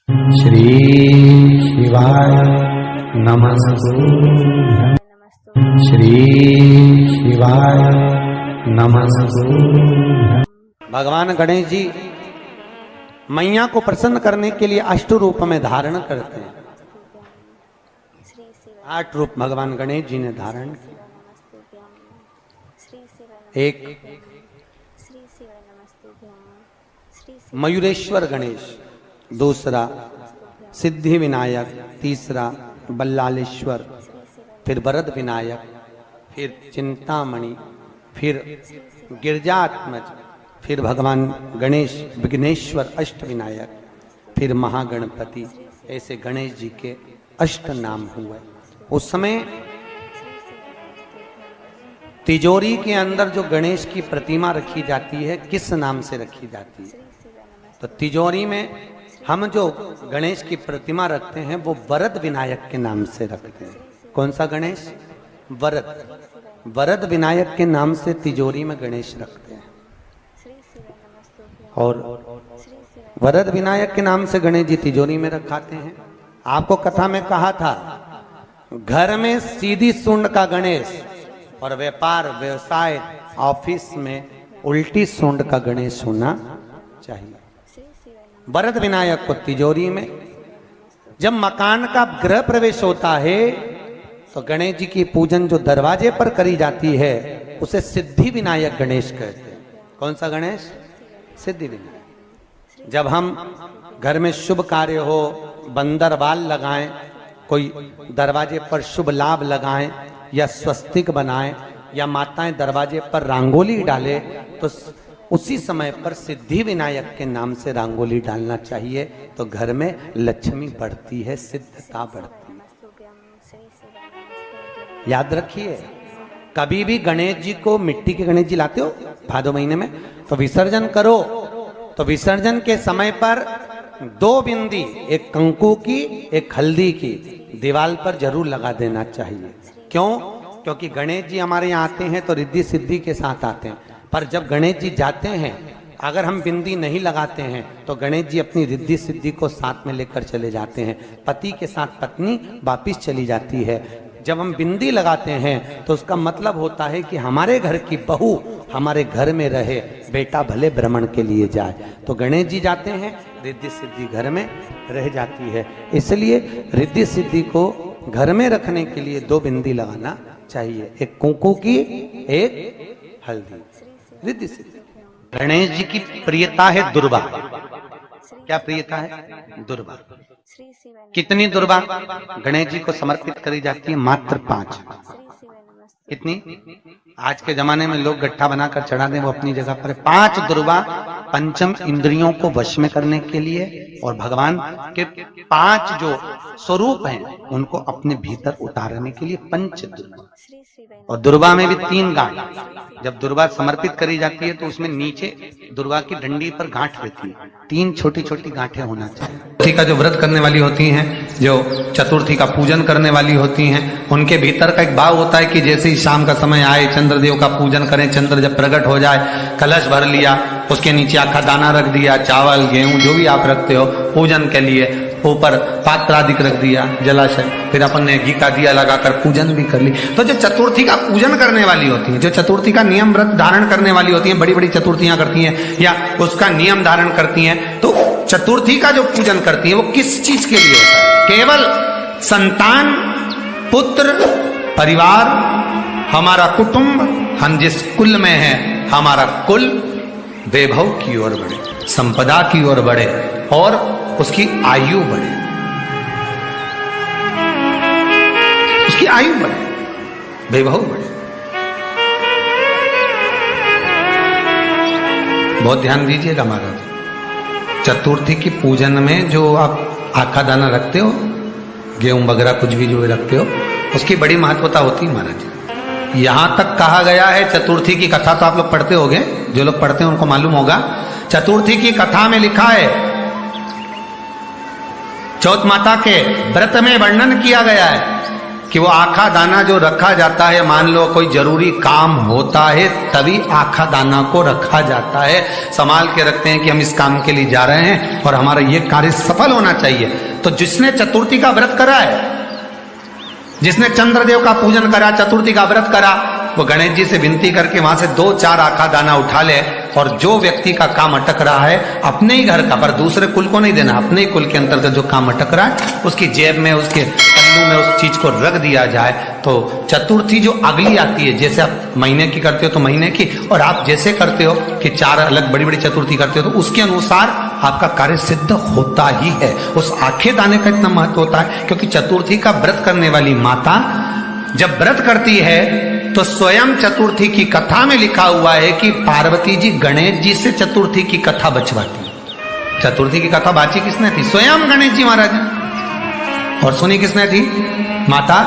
श्री शिवाय नमस्तुभ्यं। श्री शिवाय नमस्तुभ्यं। भगवान गणेश जी मैया को प्रसन्न करने के लिए अष्ट रूप में धारण करते हैं। 8 रूप भगवान गणेश जी ने धारण किए। एक मयूरेश्वर गणेश, दूसरा सिद्धि विनायक, तीसरा बल्लालेश्वर, फिर वरद विनायक, फिर चिंतामणि, फिर गिरजात्मज, फिर भगवान गणेश विघ्नेश्वर अष्ट विनायक, फिर महागणपति। ऐसे गणेश जी के अष्ट नाम हुए। उस समय तिजोरी के अंदर जो गणेश की प्रतिमा रखी जाती है, किस नाम से रखी जाती है? तो तिजोरी में हम जो गणेश की प्रतिमा रखते हैं वो वरद विनायक के नाम से रखते हैं। कौन सा गणेश? वरद। वरद विनायक के नाम से तिजोरी में गणेश रखते हैं। और वरद विनायक के नाम से गणेश जी तिजोरी में रखाते हैं। आपको कथा में कहा था, घर में सीधी सूंड का गणेश और व्यापार व्यवसाय ऑफिस में उल्टी सूंड का गणेश होना चाहिए। वरद विनायक को तिजोरी में। जब मकान का गृह प्रवेश होता है तो गणेश जी की पूजन जो दरवाजे पर करी जाती है उसे सिद्धि विनायक गणेश कहते हैं। कौन सा गणेश? सिद्धि विनायक। जब हम घर में शुभ कार्य हो, बंदरवाल लगाएं, कोई दरवाजे पर शुभ लाभ लगाएं या स्वस्तिक बनाएं या माताएं दरवाजे पर रंगोली डाले तो उसी समय पर सिद्धि विनायक के नाम से रंगोली डालना चाहिए। तो घर में लक्ष्मी बढ़ती है, सिद्धता बढ़ती है। याद रखिए, कभी भी गणेश जी को, मिट्टी के गणेश जी लाते हो भादो महीने में, तो विसर्जन करो तो विसर्जन के समय पर 2 बिंदी, एक कंकु की एक हल्दी की, दीवार पर जरूर लगा देना चाहिए। क्यों? क्योंकि गणेश जी हमारे यहाँ आते हैं तो रिद्धि सिद्धि के साथ आते हैं। पर जब गणेश जी जाते हैं, अगर हम बिंदी नहीं लगाते हैं तो गणेश जी अपनी रिद्धि सिद्धि को साथ में लेकर चले जाते हैं। पति के साथ पत्नी वापिस चली जाती है। जब हम बिंदी लगाते हैं तो उसका मतलब होता है कि हमारे घर की बहू हमारे घर में रहे, बेटा भले भ्रमण के लिए जाए। तो गणेश जी जाते हैं, रिद्धि सिद्धि घर में रह जाती है। इसलिए रिद्धि सिद्धि को घर में रखने के लिए 2 बिंदी लगाना चाहिए, एक कुंकू की, एक हल्दी। रिद्धि सिद्धि। गणेश जी की प्रियता है दुर्वा। क्या प्रियता है? दुर्वा। कितनी दुर्वा गणेश जी को समर्पित करी जाती है? मात्र 5। कितनी? आज के जमाने में लोग गट्ठा बनाकर चढ़ा दें, वो अपनी जगह पर। 5 दुर्वा पंचम इंद्रियों को वश में करने के लिए और भगवान के 5 जो स्वरूप हैं उनको अपने भीतर उतारने के लिए 5 दुर्वा। और दुर्वा में भी 3 गांठ। जब दुर्वा समर्पित करी जाती है तो उसमें नीचे दुर्वा की डंडी पर गांठ रहती है, 3 छोटी छोटी गांठें होना चाहिए। चतुर्थी का जो व्रत करने वाली होती हैं, जो चतुर्थी का पूजन करने वाली होती हैं, उनके भीतर का एक भाव होता है कि जैसे ही शाम का समय आए चंद्रदेव का पूजन करें। चंद्र जब प्रकट हो जाए, कलश भर लिया, उसके नीचे आखा दाना रख दिया, चावल गेहूं जो भी आप रखते हो पूजन के लिए, ऊपर पात्र आदि रख दिया, जलाशय, फिर अपन ने घी का दिया लगाकर पूजन भी कर ली। तो जो चतुर्थी का पूजन करने वाली होती है, जो चतुर्थी का नियम व्रत धारण करने वाली होती हैं, बड़ी बड़ी चतुर्थियां करती हैं या उसका नियम धारण करती हैं, तो चतुर्थी का जो पूजन करती है वो किस चीज के लिए होता है? केवल संतान, पुत्र, परिवार, हमारा कुटुंब, हम जिस कुल में है, हमारा कुल वैभव की ओर बढ़े, संपदा की ओर बढ़े और उसकी आयु बढ़े, उसकी आयु बढ़े, वैभव बढ़े। बहुत ध्यान दीजिएगा महाराज। चतुर्थी की पूजन में जो आप आखा दाना रखते हो, गेहूं वगैरह कुछ भी जो रखते हो, उसकी बड़ी महत्वता होती है महाराज। यहां तक कहा गया है, चतुर्थी की कथा तो आप लोग पढ़ते होंगे, जो लोग पढ़ते हैं उनको मालूम होगा। चतुर्थी की कथा में लिखा है, चौथ माता के व्रत में वर्णन किया गया है कि वो आखा दाना जो रखा जाता है, मान लो कोई जरूरी काम होता है तभी आखा दाना को रखा जाता है, संभाल के रखते हैं कि हम इस काम के लिए जा रहे हैं और हमारा ये कार्य सफल होना चाहिए। तो जिसने चतुर्थी का व्रत करा है, जिसने चंद्रदेव का पूजन करा, चतुर्थी का व्रत करा, वो गणेश जी से विनती करके वहां से 2-4 आखा दाना उठा ले, और जो व्यक्ति का काम अटक रहा है अपने ही घर का, पर दूसरे कुल को नहीं देना, अपने ही कुल के अंतर्गत जो काम अटक रहा है उसकी जेब में, उसके पन्नू में उस चीज को रख दिया जाए। तो चतुर्थी जो अगली आती है, जैसे आप महीने की करते हो तो महीने की, और आप जैसे करते हो कि 4 अलग बड़ी बड़ी चतुर्थी करते हो तो उसके अनुसार आपका कार्य सिद्ध होता ही है। उस आखे दाने का इतना महत्व होता है क्योंकि चतुर्थी का व्रत करने वाली माता जब व्रत करती है तो स्वयं चतुर्थी की कथा में लिखा हुआ है कि पार्वती जी गणेश जी से चतुर्थी की कथा बचवाती। चतुर्थी की कथा बाची किसने थी? स्वयं गणेश जी महाराज ने। और सुनी किसने थी? माता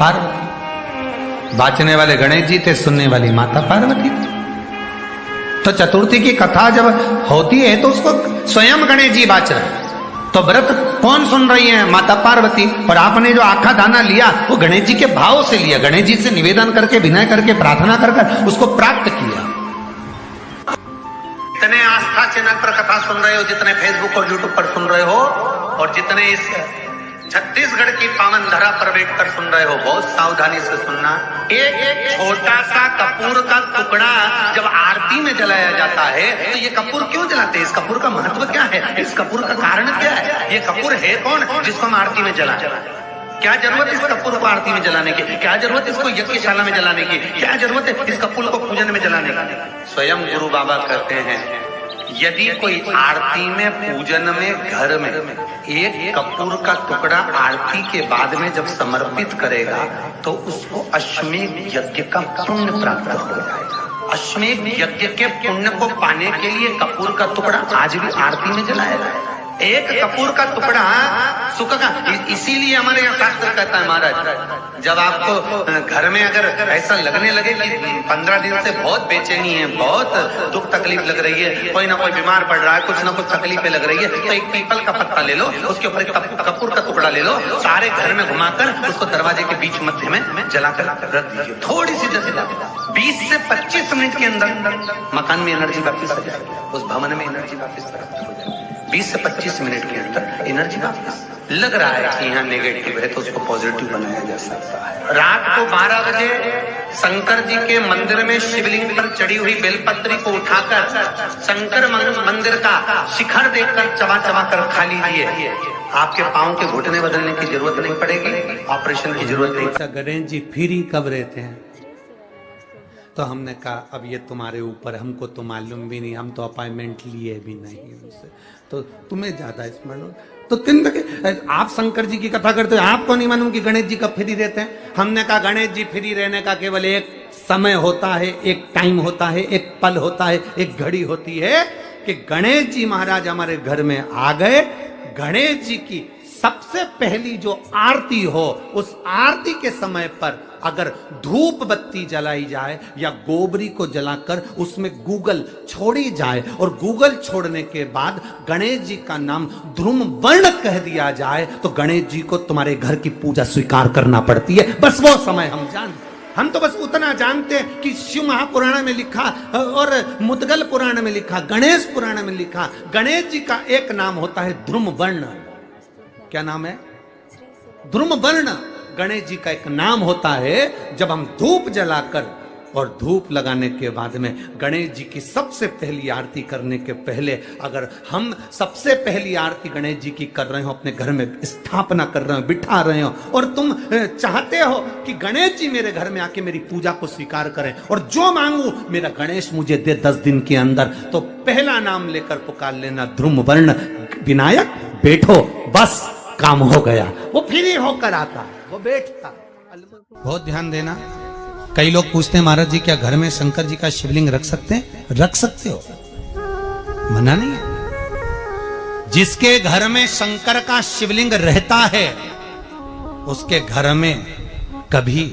पार्वती। बाचने वाले गणेश जी थे, सुनने वाली माता पार्वती थी। तो चतुर्थी की कथा जब होती है तो उसको स्वयं गणेश जी बाच रहे हैं। तो व्रत कौन सुन रही है? माता पार्वती। और आपने जो आखा दाना लिया वो गणेश जी के भाव से लिया, गणेश जी से निवेदन करके, विनय करके, प्रार्थना कर उसको प्राप्त किया। जितने आस्था चैनल पर कथा सुन रहे हो, जितने फेसबुक और यूट्यूब पर सुन रहे हो, और जितने इस छत्तीसगढ़ की पावन धरा पर बैठकर सुन रहे हो, बहुत सावधानी से सुनना। एक छोटा सा कपूर का टुकड़ा जब आरती में जलाया जाता है तो ये कपूर क्यों जलाते हैं? इस कपूर का महत्व क्या है? इस कपूर का कारण क्या है? ये कपूर है कौन जिसको हम आरती में जलाते? क्या जरूरत इस कपूर को आरती में जलाने की? क्या जरूरत इसको यज्ञशाला में जलाने की? क्या जरूरत है इस कपूर को पूजन में जलाने की? स्वयं गुरु बाबा कहते हैं यदि कोई आरती में, पूजन में, घर में एक कपूर का टुकड़ा आरती के बाद में जब समर्पित करेगा तो उसको अश्वमेध यज्ञ का पुण्य प्राप्त हो जाएगा। अश्वमेध यज्ञ के पुण्य को पाने के लिए कपूर का टुकड़ा आज भी आरती में जलाया जाएगा। एक कपूर का टुकड़ा सुख का, इसीलिए हमारे यहाँ शास्त्र कहता है महाराज, जब आपको घर में अगर ऐसा लगने लगे कि 15 दिन से बहुत बेचैनी है, बहुत दुख तकलीफ लग रही है, कोई ना कोई बीमार पड़ रहा है, कुछ ना कुछ तकलीफें लग रही है, तो एक पीपल का पत्ता ले लो, उसके ऊपर एक कपूर का टुकड़ा ले लो, सारे घर में घुमाकर उसको दरवाजे के बीच मध्य में जलाकर रख दीजिए। थोड़ी सी जला 20 से 25 मिनट के अंदर मकान में एनर्जी वापिस आ जाएगी, उस भवन में एनर्जी वापिस प्राप्त हो जाएगी। 20 से 25 मिनट के अंदर एनर्जी वापस। लग रहा है कि यहाँ नेगेटिव है तो उसको पॉजिटिव बनाया जा सकता है। रात को 12 बजे शंकर जी के मंदिर में शिवलिंग पर चढ़ी हुई बेलपत्री को उठाकर शंकर मंदिर का शिखर देखकर चबा चबा कर खा लीजिए। आपके पाँव के घुटने बदलने की जरूरत नहीं पड़ेगी, ऑपरेशन की जरूरत नहीं। गणेश जी फ्री कब रहते हैं? तो हमने कहा अब ये तुम्हारे ऊपर, हमको तो मालूम भी नहीं, हम तो अपॉइंटमेंट लिए भी नहीं उनसे, तो तुम्हें ज्यादा स्मरण हो। तो आप शंकर जी की कथा करते हो, आपको नहीं मालूम कि गणेश जी कब फ्री रहते हैं? हमने कहा गणेश जी फ्री रहने का केवल एक समय होता है, एक टाइम होता है, एक पल होता है, एक घड़ी होती है कि गणेश जी महाराज हमारे घर में आ गए। गणेश जी की सबसे पहली जो आरती हो, उस आरती के समय पर अगर धूप बत्ती जलाई जाए या गोबरी को जलाकर उसमें गूगल छोड़ी जाए और गूगल छोड़ने के बाद गणेश जी का नाम ध्रुम वर्ण कह दिया जाए तो गणेश जी को तुम्हारे घर की पूजा स्वीकार करना पड़ती है। बस वो समय हम जानते, हम तो बस उतना जानते हैं कि शिव महापुराण में लिखा और मुद्गल पुराण में लिखा, गणेश पुराण में लिखा, गणेश जी का एक नाम होता है ध्रुम वर्ण। क्या नाम है? ध्रुम वर्ण गणेश जी का एक नाम होता है। जब हम धूप जलाकर और धूप लगाने के बाद में गणेश जी की सबसे पहली आरती करने के पहले अगर हम सबसे पहली आरती गणेश जी की कर रहे हो, अपने घर में स्थापना कर रहे हो, बिठा रहे हो, और तुम चाहते हो कि गणेश जी मेरे घर में आके मेरी पूजा को स्वीकार करें और जो मांगू मेरा गणेश मुझे दे 10 दिन के अंदर, तो पहला नाम लेकर पुकार लेना ध्रुम वर्ण विनायक, बैठो, बस काम हो गया। वो फ्री होकर आता, वो बैठता। बहुत ध्यान देना। कई लोग पूछते हैं महाराज जी क्या घर में शंकर जी का शिवलिंग रख सकते हैं? रख सकते हो, मना नहीं है। जिसके घर में शंकर का शिवलिंग रहता है उसके घर में कभी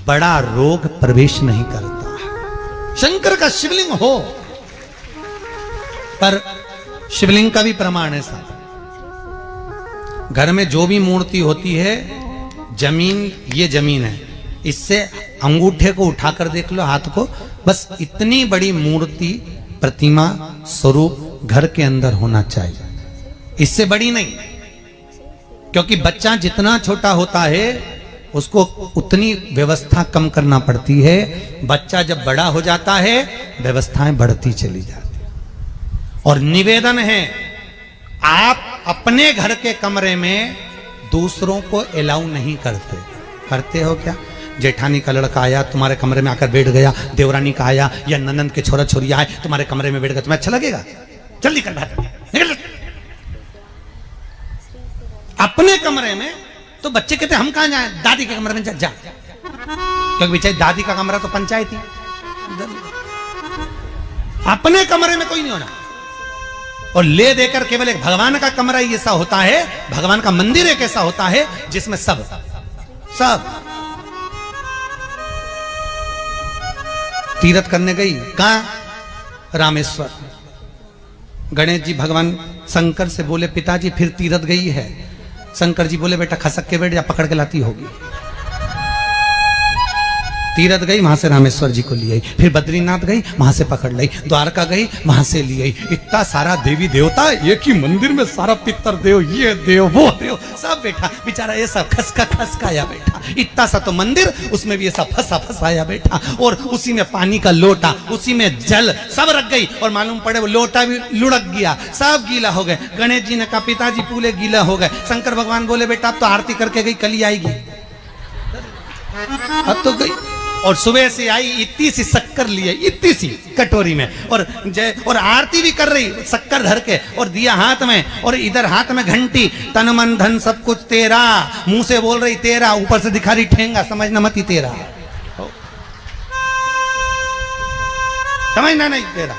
बड़ा रोग प्रवेश नहीं करता। शंकर का शिवलिंग हो, पर शिवलिंग का भी प्रमाण है साहब। घर में जो भी मूर्ति होती है, जमीन, ये जमीन है, इससे अंगूठे को उठाकर देख लो, हाथ को, बस इतनी बड़ी मूर्ति, प्रतिमा, स्वरूप घर के अंदर होना चाहिए, इससे बड़ी नहीं। क्योंकि बच्चा जितना छोटा होता है उसको उतनी व्यवस्था कम करना पड़ती है। बच्चा जब बड़ा हो जाता है व्यवस्थाएं बढ़ती चली जाती। और निवेदन है, आप अपने घर के कमरे में दूसरों को अलाउ नहीं करते। करते हो क्या? जेठानी का लड़का आया तुम्हारे कमरे में आकर बैठ गया, देवरानी का आया या ननंद के छोरा छोरी आए तुम्हारे कमरे में बैठ गया, तुम्हें अच्छा लगेगा? जल्दी कर बाहर निकल। अपने कमरे में तो बच्चे कहते हम कहां जाएं, दादी के कमरे में जा, क्योंकि बेचारी दादी का कमरा तो पंचायती। अपने कमरे में कोई नहीं होना। और ले देकर केवल एक भगवान का कमरा ही ऐसा होता है, भगवान का मंदिर एक ऐसा होता है जिसमें सब तीर्थ करने गई। कहां? रामेश्वर। गणेश जी भगवान शंकर से बोले पिताजी फिर तीर्थ गई है। शंकर जी बोले बेटा खसक के बैठ जा, पकड़ के लाती होगी। तीर्थ गई, वहां से रामेश्वर जी को ले आई, फिर बद्रीनाथ गई, वहां से पकड़ लाई, द्वारका गई, वहां से ले आई। इतना सारा देवी देवता एक ही मंदिर में, सारा पितर देव, ये देव वो देव सब बैठा, बेचारा ये सब खसकाया बैठा। इतना सा तो मंदिर, उसमें भी ऐसा फंसाया बैठा। और उसी में पानी का लोटा, उसी में जल सब रख गई, और मालूम पड़े वो लोटा भी लुढ़क गया, सब गीला हो गए। गणेश जी ने कहा पिताजी पूरे गीला हो गए। शंकर भगवान बोले बेटा अब तो आरती करके गई, कल ही आएगी। अब तो गई, और सुबह से आई, इतनी सी शक्कर लिए, इतनी सी कटोरी में, और आरती भी कर रही शक्कर धर के, और दिया हाथ में, और इधर हाथ में घंटी, तन मन धन सब कुछ तेरा, मुंह से बोल रही तेरा, ऊपर से दिखा रही ठेंगा, समझना मत ही तेरा, समझना नहीं तेरा।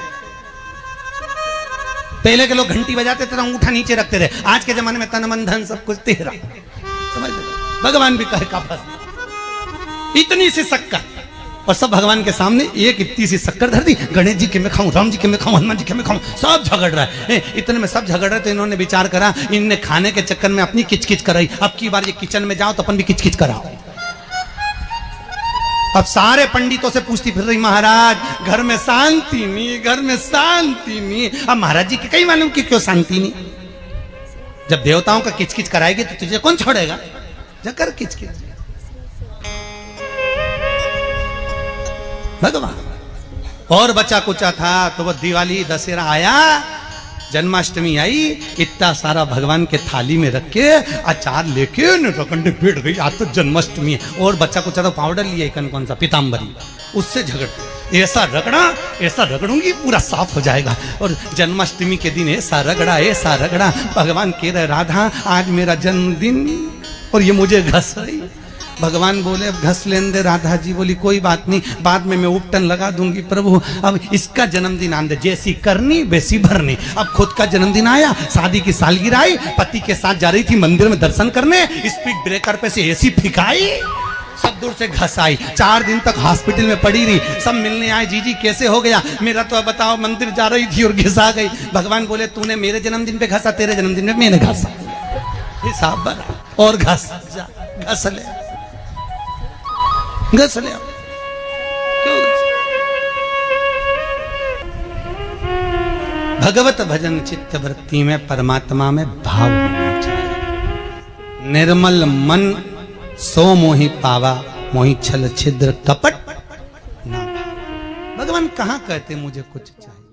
पहले के लोग घंटी बजाते थे, अंगूठा नीचे रखते थे। आज के जमाने में तन मन धन सब कुछ तेरा, समझ। भगवान भी कहे का बस इतनी सी शक्कर, और सब भगवान के सामने एक इतनी सी शक्कर धर दी। गणेश जी के मैं खाऊं, राम जी के मैं खाऊं, हनुमान जी के मैं खाऊं, सब झगड़ रहा है। इतने में सब झगड़ रहे, तो इन्होंने विचार करा, इनने खाने के चक्कर में अपनी किचकिच कराई, अब की बार ये किचन में जाओ तो अपन भी किचकिच कराओ। अब सारे पंडितों से पूछती फिर रही, महाराज घर में शांति नहीं, घर में शांति नहीं। अब महाराज जी के कहीं मालूम कि क्यों शांति नहीं? जब देवताओं का किचकिच कराएगी तो तुझे कौन छोड़ेगा? जाकर किचकिच। भगवान और बचा कुचा था तो वो दिवाली दशहरा आया, जन्माष्टमी आई, इतना सारा भगवान के थाली में रख के अचार लेके रखंडे बैठ गई। आज तो जन्माष्टमी है, और बच्चा कुचा तो पाउडर लिया कौन सा पीताम्बरी, उससे झगड़, ऐसा रगड़ूंगी पूरा साफ हो जाएगा। और जन्माष्टमी के दिन ऐसा रगड़ा, भगवान कह रहे राधा आज मेरा जन्मदिन और ये मुझे घस रही। भगवान बोले अब घस लेने दे। राधा जी बोली कोई बात नहीं, बाद में मैं उपटन लगा दूंगी प्रभु, अब इसका जन्मदिन आने दे, जैसी करनी वैसी भरनी। अब खुद का जन्मदिन आया, शादी की सालगिरह आई, पति के साथ जा रही थी मंदिर में दर्शन करने, स्पीड ब्रेकर पे से एसी फिकाई, सब दूर से घस आई। 4 दिन तक हॉस्पिटल में पड़ी रही। सब मिलने आए, जी कैसे हो गया? मेरा तो बताओ मंदिर जा रही थी और घिसा गई। भगवान बोले तूने मेरे जन्मदिन पे घसा, तेरे जन्मदिन में मैंने घसा, हिसाब बना और घस ले, घस ले। क्यों? भगवत भजन चित्त वृत्ति में, परमात्मा में भाव होना चाहिए। निर्मल मन सो मोहि पावा, मोहि छल छिद्र कपट ना। भगवान कहां कहते मुझे कुछ चाहिए?